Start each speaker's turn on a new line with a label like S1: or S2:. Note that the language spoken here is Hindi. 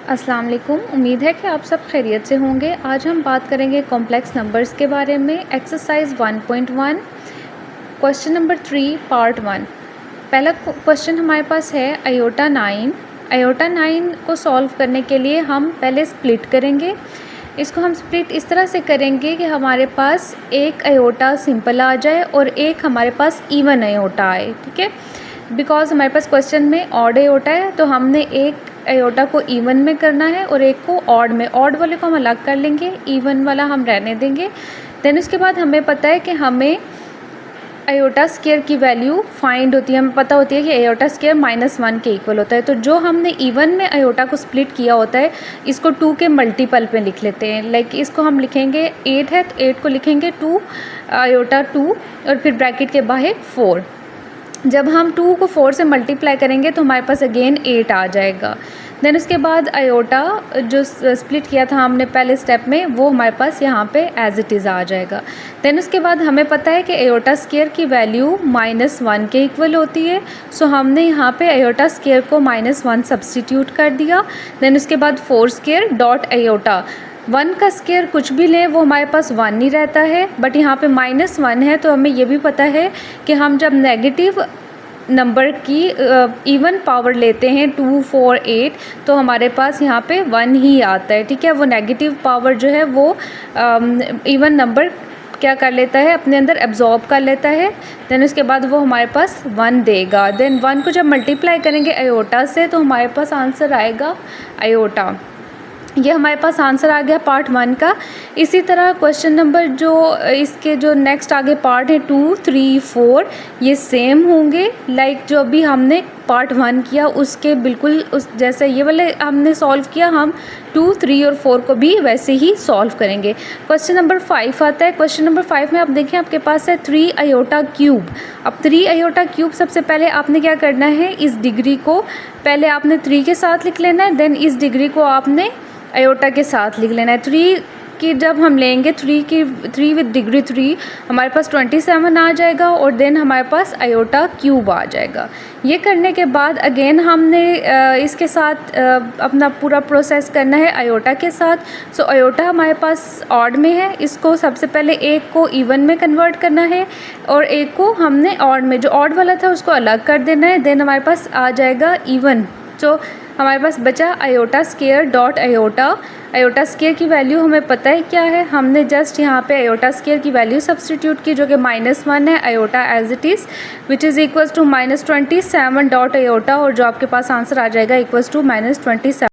S1: अस्सलाम वालेकुम। उम्मीद है कि आप सब खैरियत से होंगे। आज हम बात करेंगे कॉम्प्लेक्स नंबर्स के बारे में। Exercise 1.1 question number 3 part 1। पहला क्वेश्चन हमारे पास है आयोटा 9। आयोटा 9 को सॉल्व करने के लिए हम पहले स्प्लिट करेंगे। इसको हम स्प्लिट इस तरह से करेंगे कि हमारे पास एक आयोटा सिंपल आ जाए और एक हमारे पास इवन आयोटा आए। ठीक है, बिकॉज हमारे पास क्वेश्चन में ऑड आयोटा है तो हमने एक आयोटा को इवन में करना है और एक को ऑड में। ऑड वाले को हम अलग कर लेंगे, इवन वाला हम रहने देंगे। देन उसके बाद हमें पता है कि हमें आयोटा स्क्वायर की वैल्यू फाइंड होती है। हमें पता होती है कि आयोटा स्क्वायर -1 के इक्वल होता है। तो जो हमने इवन में आयोटा को स्प्लिट किया होता है इसको 2 के मल्टीपल पे लिख लेते हैं। लाइक इसको हम लिखेंगे 8 है तो 8 को लिखेंगे 2 आयोटा 2 और फिर ब्रैकेट के बाहर 4। जब हम 2 को 4 से मल्टीप्लाई करेंगे तो हमारे पास अगेन 8 आ जाएगा। देन उसके बाद आयोटा जो स्प्लिट किया था हमने पहले स्टेप में वो हमारे पास यहाँ पे एज इट इज़ आ जाएगा। देन उसके बाद हमें पता है कि आयोटा स्क्वायर की वैल्यू -1 के इक्वल होती है। सो हमने यहाँ पे आयोटा स्क्वायर को -1 सब्सटीट्यूट कर दिया। देन उसके बाद 4 स्क्वायर डॉट आयोटा 1 का स्क्वायर कुछ भी लें वो हमारे पास 1 ही रहता है, बट यहाँ पे -1 है तो हमें ये भी पता है कि हम जब नेगेटिव नंबर की इवन पावर लेते हैं 2, 4, 8 तो हमारे पास यहाँ पे 1 ही आता है। ठीक है, वो नेगेटिव पावर जो है वो इवन नंबर क्या कर लेता है, अपने अंदर एब्जॉर्ब कर लेता है। देन उसके बाद वो हमारे पास 1 देगा। देन 1 को जब मल्टीप्लाई करेंगे आयोटा से तो हमारे पास आंसर आएगा आयोटा। ये हमारे पास आंसर आ गया पार्ट 1 का। इसी तरह क्वेश्चन नंबर जो इसके जो नेक्स्ट आगे पार्ट है 2, 3, 4 ये सेम होंगे। लाइक जो अभी हमने पार्ट 1 किया उसके बिल्कुल उस जैसे ये वाले हमने सॉल्व किया, हम 2, 3 और 4 को भी वैसे ही सॉल्व करेंगे। क्वेश्चन नंबर 5 आता है। क्वेश्चन नंबर 5 में आप देखें आपके पास है 3 आयोटा क्यूब। अब 3 आयोटा क्यूब सबसे पहले आपने क्या करना है, इस डिग्री को पहले आपने 3 के साथ लिख लेना है। देन इस डिग्री को आपने आयोटा के साथ लिख लेना है। 3 की जब हम लेंगे 3 विद डिग्री 3 हमारे पास 27 आ जाएगा और देन हमारे पास आयोटा क्यूब आ जाएगा। ये करने के बाद अगेन हमने इसके साथ अपना पूरा प्रोसेस करना है आयोटा के साथ। सो आयोटा हमारे पास ऑड में है, इसको सबसे पहले एक को इवन में कन्वर्ट करना है और एक को हमने ऑड में, जो ऑड वाला था उसको अलग कर देना है। देन हमारे पास आ जाएगा इवन। तो हमारे पास बचा iota square dot iota. Iota square की वैल्यू हमें पता है क्या है, हमने जस्ट यहाँ पे आयोटा स्क्वायर की वैल्यू सब्सटीट्यूट की जो कि -1 है। Iota as it is which is equals to -27 dot iota और जो आपके पास आंसर आ जाएगा इक्वल्स टू -27।